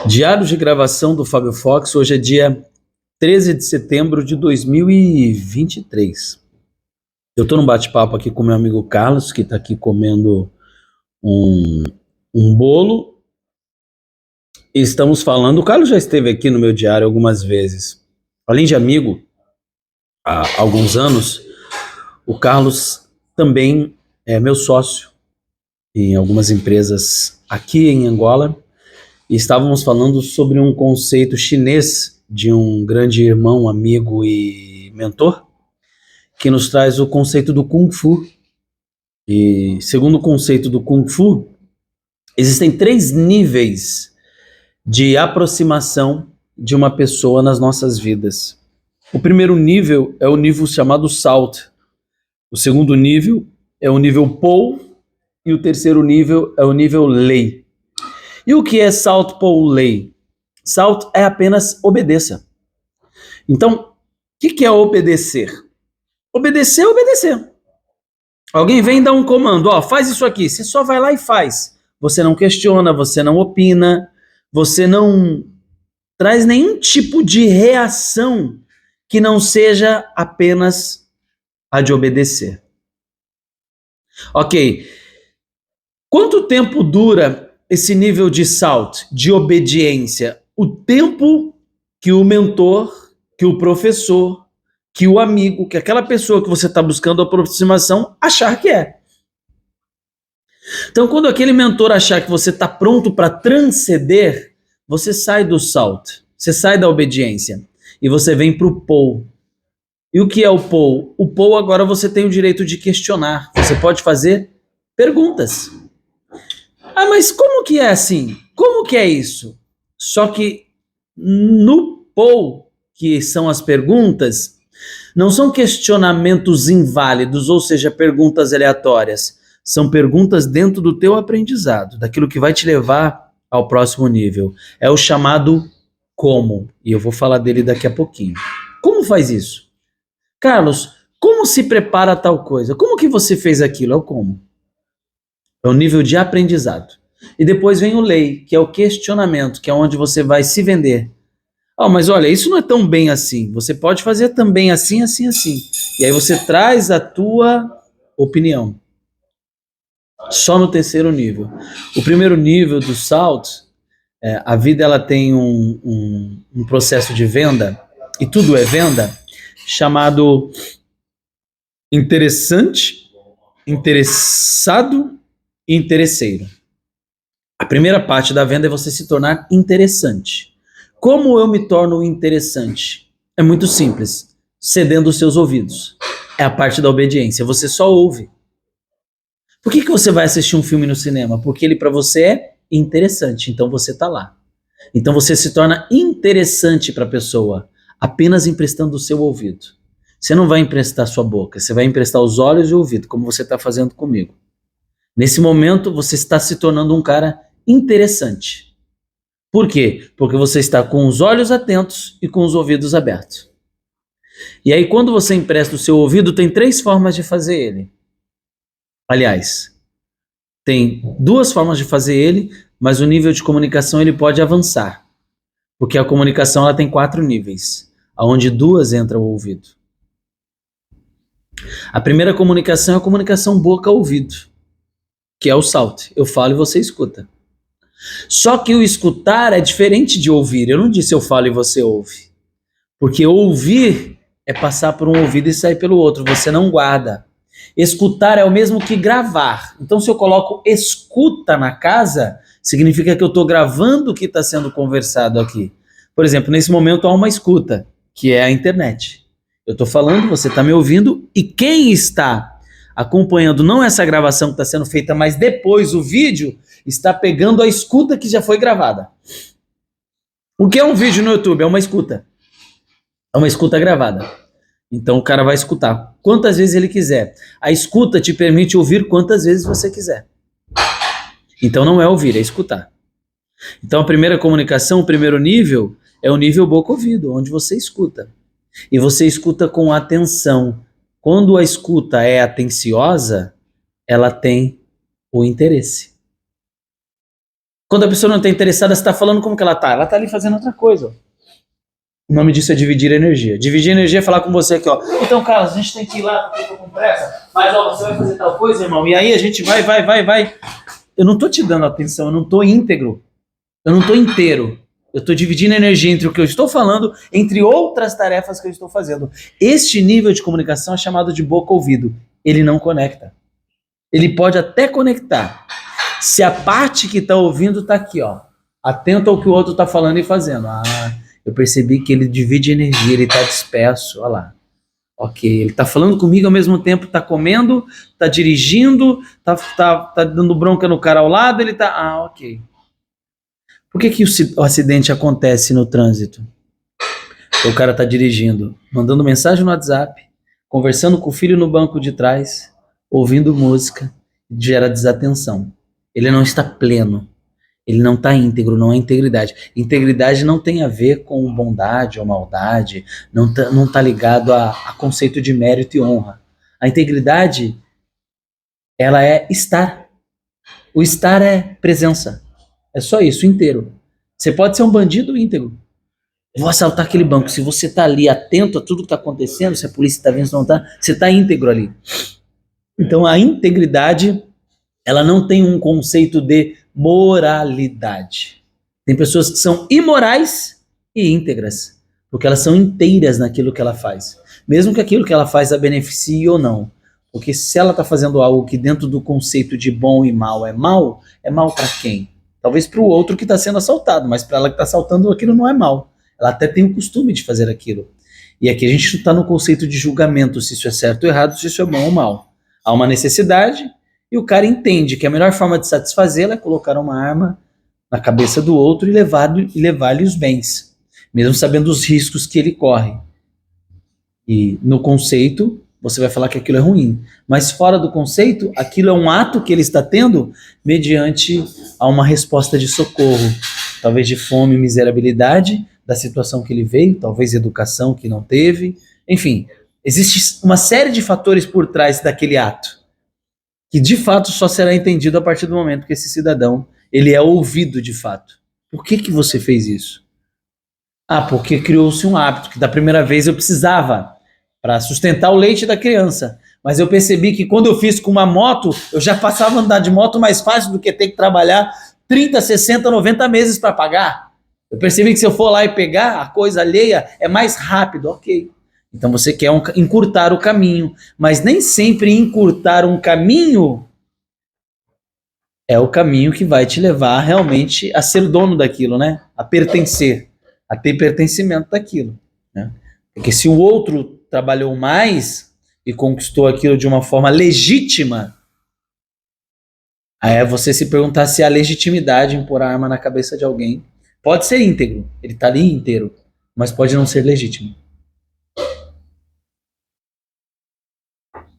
Diário de gravação do Fábio Fox, hoje é dia 13 de setembro de 2023. Eu estou num bate-papo aqui com meu amigo Carlos, que está aqui comendo um, um bolo. E estamos falando, o Carlos já esteve aqui no meu diário algumas vezes. Além de amigo, há alguns anos, o Carlos também é meu sócio em algumas empresas aqui em Angola. E estávamos falando sobre um conceito chinês de um grande irmão, amigo e mentor, que nos traz o conceito do Kung Fu. E segundo o conceito do Kung Fu, existem 3 níveis de aproximação de uma pessoa nas nossas vidas. O primeiro nível é o nível chamado Salt. O segundo nível é o nível Po. E o terceiro nível é o nível Lei. E o que é Salt, Po, Lei? Salt é apenas obedeça. Então, o que é obedecer? Obedecer é obedecer. Alguém vem dar um comando, faz isso aqui. Você só vai lá e faz. Você não questiona, você não opina, você não traz nenhum tipo de reação que não seja apenas a de obedecer. Ok. Quanto tempo dura esse nível de salt, de obediência? O tempo que o mentor, que o professor, que o amigo, que aquela pessoa que você está buscando aproximação achar que é. Então, quando aquele mentor achar que você está pronto para transcender, você sai do salt, você sai da obediência e você vem para o Po. E o que é o Po? O Po agora você tem o direito de questionar, você pode fazer perguntas. Mas como que é assim? Como que é isso? Só que no Po, que são as perguntas, não são questionamentos inválidos, ou seja, perguntas aleatórias. São perguntas dentro do teu aprendizado, daquilo que vai te levar ao próximo nível. É o chamado como, e eu vou falar dele daqui a pouquinho. Como faz isso? Carlos, como se prepara tal coisa? Como que você fez aquilo? É o como. É o nível de aprendizado. E depois vem o lei, que é o questionamento, que é onde você vai se vender. Mas olha, isso não é tão bem assim. Você pode fazer também assim, assim, assim. E aí você traz a tua opinião. Só no terceiro nível. O primeiro nível do SALT, a vida ela tem um processo de venda, e tudo é venda, chamado interessante, interessado e interesseiro. A primeira parte da venda é você se tornar interessante. Como eu me torno interessante? É muito simples, cedendo os seus ouvidos. É a parte da obediência, você só ouve. Por que você vai assistir um filme no cinema? Porque ele para você é interessante, então você está lá. Então você se torna interessante para a pessoa, apenas emprestando o seu ouvido. Você não vai emprestar sua boca, você vai emprestar os olhos e o ouvido, como você está fazendo comigo. Nesse momento, você está se tornando um cara interessante. Por quê? Porque você está com os olhos atentos e com os ouvidos abertos. E aí, quando você empresta o seu ouvido, tem 3 formas de fazer ele. Aliás, tem 2 formas de fazer ele, mas o nível de comunicação ele pode avançar. Porque a comunicação ela tem 4 níveis, onde 2 entra o ouvido. A primeira comunicação é a comunicação boca-ouvido, que é o SALT. Eu falo e você escuta. Só que o escutar é diferente de ouvir. Eu não disse eu falo e você ouve. Porque ouvir é passar por um ouvido e sair pelo outro. Você não guarda. Escutar é o mesmo que gravar. Então, se eu coloco escuta na casa, significa que eu estou gravando o que está sendo conversado aqui. Por exemplo, nesse momento há uma escuta, que é a internet. Eu estou falando, você está me ouvindo, e quem está acompanhando não essa gravação que está sendo feita, mas depois o vídeo, está pegando a escuta que já foi gravada. O que é um vídeo no YouTube? É uma escuta. É uma escuta gravada. Então o cara vai escutar quantas vezes ele quiser. A escuta te permite ouvir quantas vezes você quiser. Então não é ouvir, é escutar. Então a primeira comunicação, o primeiro nível, é o nível boca-ouvido, onde você escuta. E você escuta com atenção. Quando a escuta é atenciosa, ela tem o interesse. Quando a pessoa não está interessada, você está falando como que ela está? Ela está ali fazendo outra coisa. O nome disso é dividir energia. Dividir energia é falar com você aqui, ó. Então, Carlos, a gente tem que ir lá porque eu tô com pressa, mas ó, você vai fazer tal coisa, irmão, e aí a gente vai. Eu não tô te dando atenção, eu não tô íntegro, eu não tô inteiro. Eu tô dividindo energia entre o que eu estou falando, entre outras tarefas que eu estou fazendo. Este nível de comunicação é chamado de boca-ouvido. Ele não conecta. Ele pode até conectar. Se a parte que está ouvindo está aqui, ó, atento ao que o outro está falando e fazendo. Eu percebi que ele divide energia, ele está disperso, olha lá. Ok, ele está falando comigo ao mesmo tempo, está comendo, está dirigindo, tá dando bronca no cara ao lado, ele está... ok. Por que o acidente acontece no trânsito? O cara está dirigindo, mandando mensagem no WhatsApp, conversando com o filho no banco de trás, ouvindo música, gera desatenção. Ele não está pleno. Ele não está íntegro, não é integridade. Integridade não tem a ver com bondade ou maldade, não tá ligado a conceito de mérito e honra. A integridade, ela é estar. O estar é presença. É só isso, inteiro. Você pode ser um bandido íntegro. Eu vou assaltar aquele banco. Se você está ali atento a tudo que está acontecendo, se a polícia está vendo, se não está, você está íntegro ali. Então a integridade, ela não tem um conceito de moralidade. Tem pessoas que são imorais e íntegras, porque elas são inteiras naquilo que ela faz, mesmo que aquilo que ela faz a beneficie ou não. Porque se ela está fazendo algo que dentro do conceito de bom e mal é mal para quem? Talvez para o outro que está sendo assaltado, mas para ela que está assaltando aquilo não é mal. Ela até tem o costume de fazer aquilo. E aqui a gente está no conceito de julgamento, se isso é certo ou errado, se isso é bom ou mal. Há uma necessidade, e o cara entende que a melhor forma de satisfazê-la é colocar uma arma na cabeça do outro e levar-lhe os bens, mesmo sabendo os riscos que ele corre. E no conceito, você vai falar que aquilo é ruim. Mas fora do conceito, aquilo é um ato que ele está tendo mediante a uma resposta de socorro. Talvez de fome, miserabilidade da situação que ele veio, talvez educação que não teve. Enfim, existe uma série de fatores por trás daquele ato, que de fato só será entendido a partir do momento que esse cidadão, ele é ouvido de fato. Por que você fez isso? Porque criou-se um hábito, que da primeira vez eu precisava para sustentar o leite da criança. Mas eu percebi que quando eu fiz com uma moto, eu já passava a andar de moto mais fácil do que ter que trabalhar 30, 60, 90 meses para pagar. Eu percebi que se eu for lá e pegar a coisa alheia, é mais rápido. Ok. Então você quer encurtar o caminho, mas nem sempre encurtar um caminho é o caminho que vai te levar realmente a ser dono daquilo, né? A pertencer, a ter pertencimento daquilo, né? Porque se o outro trabalhou mais e conquistou aquilo de uma forma legítima, aí é você se perguntar se há legitimidade em pôr a arma na cabeça de alguém. Pode ser íntegro, ele está ali inteiro, mas pode não ser legítimo.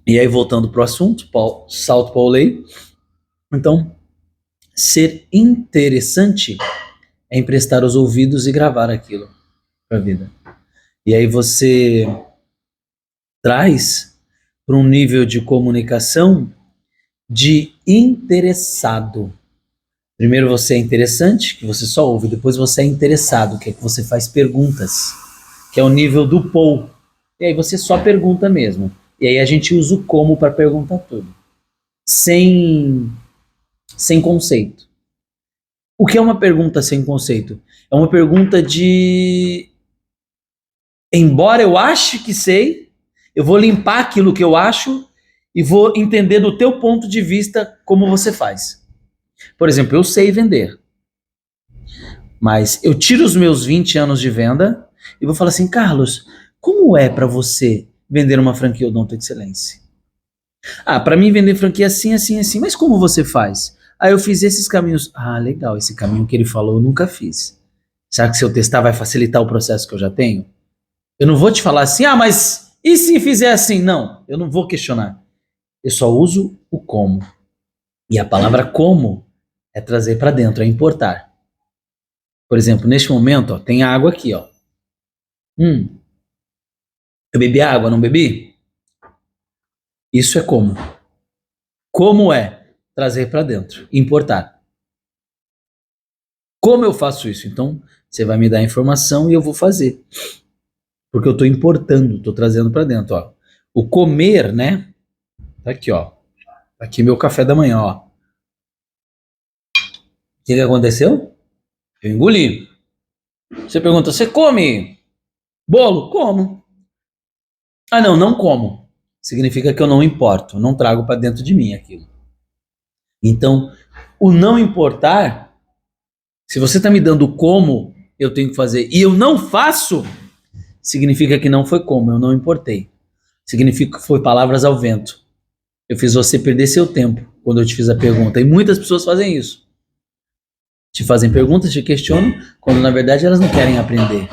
E aí, voltando para o assunto, salto para o lei. Então, ser interessante é emprestar os ouvidos e gravar aquilo para a vida. E aí você traz para um nível de comunicação de interessado. Primeiro você é interessante, que você só ouve, depois você é interessado, que é que você faz perguntas, que é o nível do Paul. E aí você só pergunta mesmo. E aí a gente usa o como para perguntar tudo. Sem conceito. O que é uma pergunta sem conceito? É uma pergunta de... Embora eu ache que sei, eu vou limpar aquilo que eu acho e vou entender do teu ponto de vista como você faz. Por exemplo, eu sei vender, mas eu tiro os meus 20 anos de venda e vou falar assim, Carlos, como é para você vender uma franquia Odonto Excelência? Para mim vender franquia assim, assim, assim, mas como você faz? Eu fiz esses caminhos. Legal, esse caminho que ele falou eu nunca fiz. Será que se eu testar vai facilitar o processo que eu já tenho? Eu não vou te falar assim, mas e se fizer assim? Não, eu não vou questionar. Eu só uso o como. E a palavra como é trazer para dentro, é importar. Por exemplo, neste momento, tem água aqui, ó. Eu bebi água, não bebi? Isso é como. Como é trazer para dentro, importar. Como eu faço isso? Então, você vai me dar a informação e eu vou fazer. Porque eu estou importando, estou trazendo para dentro, ó. O comer, né? Tá aqui, ó. Tá aqui meu café da manhã, ó. O que aconteceu? Eu engoli. Você pergunta, você come bolo? Como. Ah, não, não como. Significa que eu não importo, não trago para dentro de mim aquilo. Então, o não importar, se você está me dando como eu tenho que fazer e eu não faço, significa que não foi como, eu não importei. Significa que foi palavras ao vento. Eu fiz você perder seu tempo quando eu te fiz a pergunta. E muitas pessoas fazem isso. Te fazem perguntas, te questionam, quando na verdade elas não querem aprender.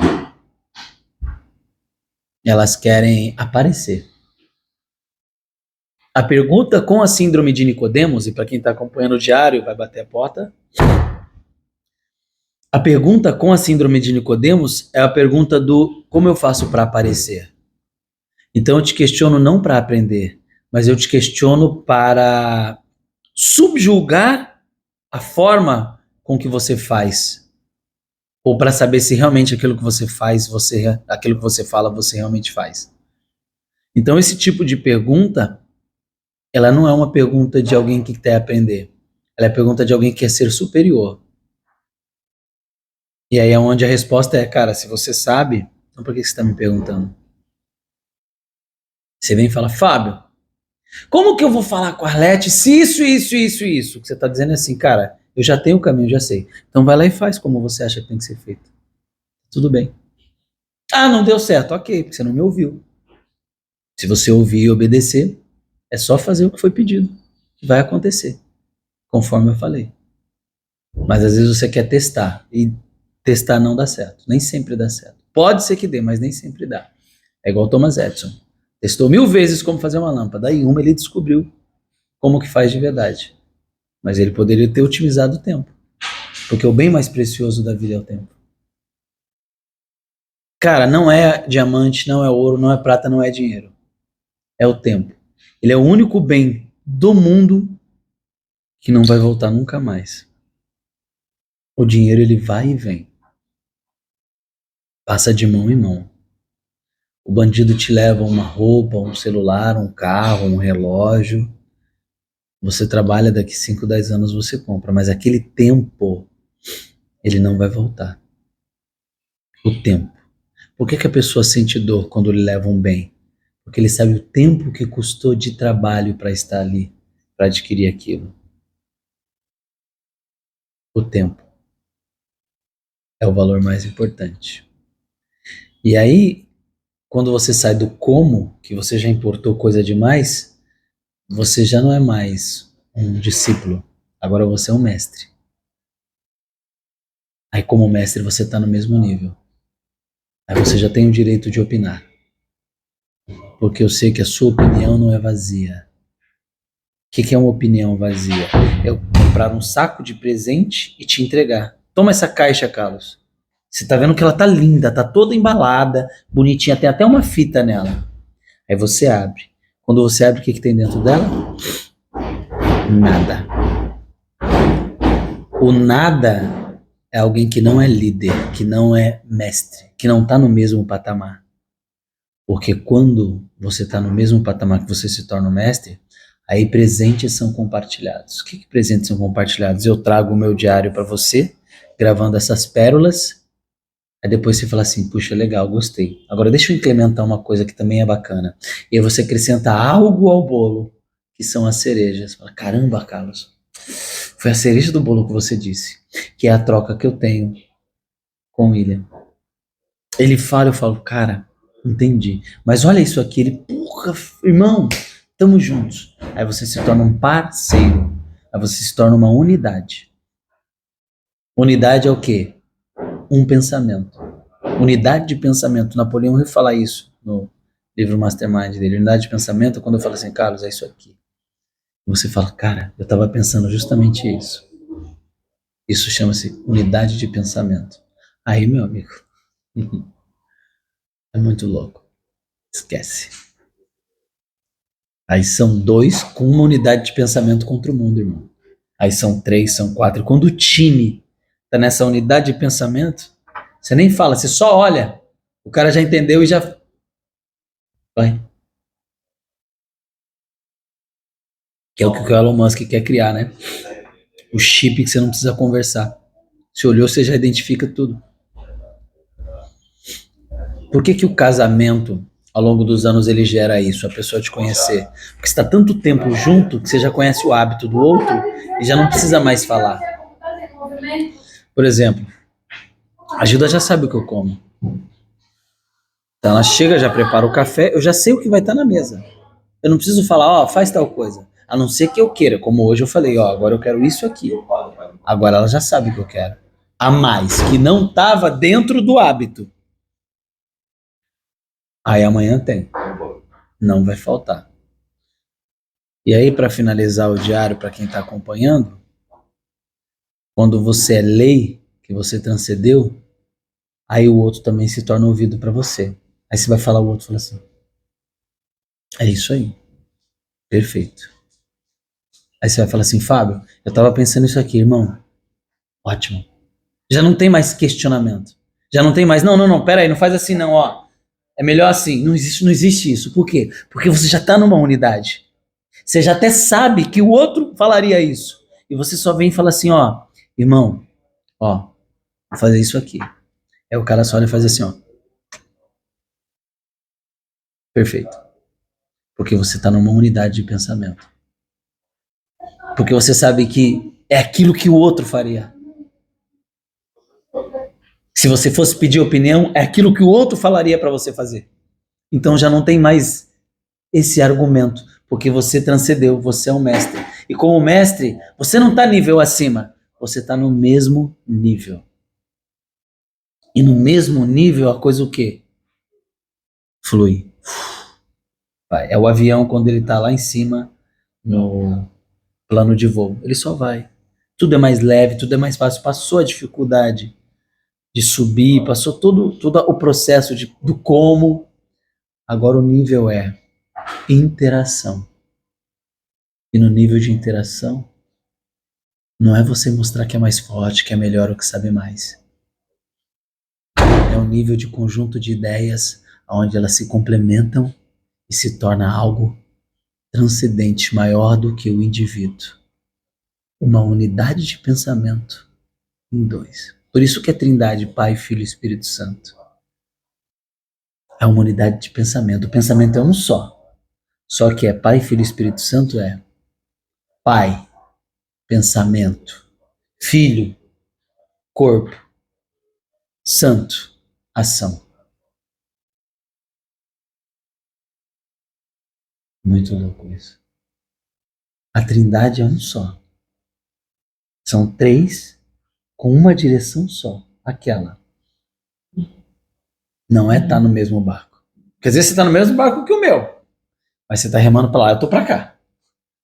Elas querem aparecer. A pergunta com a síndrome de Nicodemos, e para quem está acompanhando o diário, vai bater a porta. A pergunta com a síndrome de Nicodemos é a pergunta do como eu faço para aparecer. Então eu te questiono não para aprender, mas eu te questiono para subjugar a forma com que você faz, ou para saber se realmente aquilo que você faz, aquilo que você fala, você realmente faz. Então esse tipo de pergunta, ela não é uma pergunta de alguém que quer aprender, ela é a pergunta de alguém que quer ser superior. E aí é onde a resposta é, cara, se você sabe, então por que você está me perguntando? Você vem e fala, Fábio, como que eu vou falar com a Arlete se isso? O que você está dizendo é assim, cara, eu já tenho o caminho, já sei. Então vai lá e faz como você acha que tem que ser feito. Tudo bem. Ah, não deu certo. Ok, porque você não me ouviu. Se você ouvir e obedecer, é só fazer o que foi pedido. Vai acontecer, conforme eu falei. Mas às vezes você quer testar, e testar não dá certo. Nem sempre dá certo. Pode ser que dê, mas nem sempre dá. É igual o Thomas Edison. Testou 1000 vezes como fazer uma lâmpada. Aí uma ele descobriu como que faz de verdade. Mas ele poderia ter otimizado o tempo. Porque o bem mais precioso da vida é o tempo. Cara, não é diamante, não é ouro, não é prata, não é dinheiro. É o tempo. Ele é o único bem do mundo que não vai voltar nunca mais. O dinheiro ele vai e vem. Passa de mão em mão. O bandido te leva uma roupa, um celular, um carro, um relógio. Você trabalha, daqui 5, 10 anos você compra, mas aquele tempo, ele não vai voltar. O tempo. Por que a pessoa sente dor quando lhe leva um bem? Porque ele sabe o tempo que custou de trabalho para estar ali, para adquirir aquilo. O tempo é o valor mais importante. E aí, quando você sai do como, que você já importou coisa demais, você já não é mais um discípulo. Agora você é um mestre. Aí, como mestre, você está no mesmo nível. Aí você já tem o direito de opinar. Porque eu sei que a sua opinião não é vazia. O que é uma opinião vazia? É eu comprar um saco de presente e te entregar. Toma essa caixa, Carlos. Você tá vendo que ela tá linda, tá toda embalada, bonitinha, tem até uma fita nela. Aí você abre. Quando você abre, o que tem dentro dela? Nada. O nada é alguém que não é líder, que não é mestre, que não tá no mesmo patamar. Porque quando você está no mesmo patamar que você se torna um mestre, aí presentes são compartilhados. O que presentes são compartilhados? Eu trago o meu diário para você, gravando essas pérolas, aí depois você fala assim, puxa, legal, gostei. Agora deixa eu implementar uma coisa que também é bacana. E aí você acrescenta algo ao bolo, que são as cerejas. Fala, caramba, Carlos, foi a cereja do bolo que você disse, que é a troca que eu tenho com o William. Ele fala, eu falo, cara, entendi. Mas olha isso aqui, ele, porra, irmão, tamo juntos. Aí você se torna um parceiro. Aí você se torna uma unidade. Unidade é o quê? Um pensamento. Unidade de pensamento. Napoleão Hill fala isso no livro Mastermind dele. Unidade de pensamento é quando eu falo assim, Carlos, é isso aqui. E você fala, cara, eu tava pensando justamente isso. Isso chama-se unidade de pensamento. Aí, meu amigo, é muito louco. Esquece. Aí são 2 com uma unidade de pensamento contra o mundo, irmão. Aí são 3, são 4. Quando o time Tá nessa unidade de pensamento, você nem fala, você só olha. O cara já entendeu e já vai. Que é o que o Elon Musk quer criar, né? O chip que você não precisa conversar. Se olhou, você já identifica tudo. Por que que o casamento, ao longo dos anos, ele gera isso, a pessoa te conhecer? Porque você está tanto tempo junto que você já conhece o hábito do outro e já não precisa mais falar. Por exemplo, a Gilda já sabe o que eu como. Então ela chega, já prepara o café, eu já sei o que vai estar na mesa. Eu não preciso falar, ó, faz tal coisa. A não ser que eu queira, como hoje eu falei, ó, agora eu quero isso aqui. Agora ela já sabe o que eu quero. A mais, que não estava dentro do hábito. Aí amanhã tem. Não vai faltar. E aí, para finalizar o diário, para quem está acompanhando, quando você é lei, que você transcendeu, aí o outro também se torna ouvido para você. Aí você vai falar, o outro fala assim, é isso aí, perfeito. Aí você vai falar assim, Fábio, eu estava pensando isso aqui, irmão, ótimo. Já não tem mais questionamento. Já não tem mais, não, pera aí, não faz assim não, ó. É melhor assim, não existe isso. Por quê? Porque você já está numa unidade. Você já até sabe que o outro falaria isso. E você só vem e fala assim, ó, irmão, ó, vou fazer isso aqui. Aí o cara só olha e faz assim, ó. Perfeito. Porque você está numa unidade de pensamento. Porque você sabe que é aquilo que o outro faria. Se você fosse pedir opinião, é aquilo que o outro falaria para você fazer. Então já não tem mais esse argumento, porque você transcendeu, você é um mestre. E como mestre, você não está nível acima, você está no mesmo nível. E no mesmo nível a coisa o quê? Flui. Vai. É o avião quando ele está lá em cima, no plano de voo. Ele só vai. Tudo é mais leve, tudo é mais fácil. Passou a dificuldade de subir, passou todo o processo do como. Agora o nível é interação. E no nível de interação, não é você mostrar que é mais forte, que é melhor ou que sabe mais. É um nível de conjunto de ideias onde elas se complementam e se torna algo transcendente, maior do que o indivíduo. Uma unidade de pensamento em dois. Por isso que é Trindade, Pai, Filho e Espírito Santo. É uma unidade de pensamento. O pensamento é um só. Só que é Pai, Filho e Espírito Santo é Pai, pensamento, Filho, corpo, Santo, ação. Muito louco isso. A Trindade é um só. São três com uma direção só. Aquela. Não é estar no mesmo barco. Quer dizer, você está no mesmo barco que o meu. Mas você está remando para lá, eu tô para cá.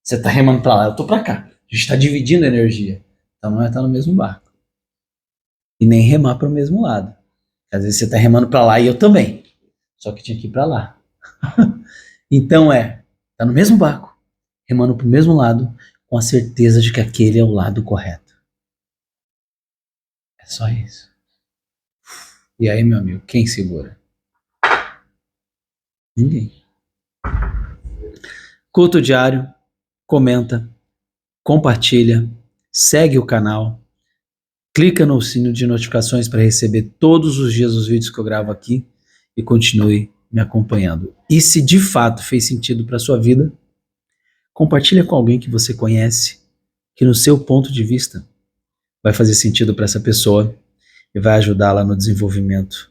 Você está remando para lá, eu tô para cá. A gente está dividindo energia. Então não é estar no mesmo barco. E nem remar para o mesmo lado. Às vezes você está remando para lá e eu também. Só que tinha que ir para lá. Então tá no mesmo barco, remando para o mesmo lado, com a certeza de que aquele é o lado correto. É só isso. E aí, meu amigo, quem segura? Ninguém. Culto diário, comenta, compartilha, segue o canal, clica no sino de notificações para receber todos os dias os vídeos que eu gravo aqui e continue me acompanhando. E se de fato fez sentido para sua vida, compartilha com alguém que você conhece, que no seu ponto de vista vai fazer sentido para essa pessoa e vai ajudá-la no desenvolvimento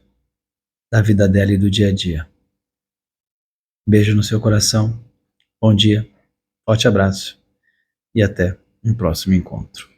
da vida dela e do dia a dia. Beijo no seu coração, bom dia, forte abraço e até um próximo encontro.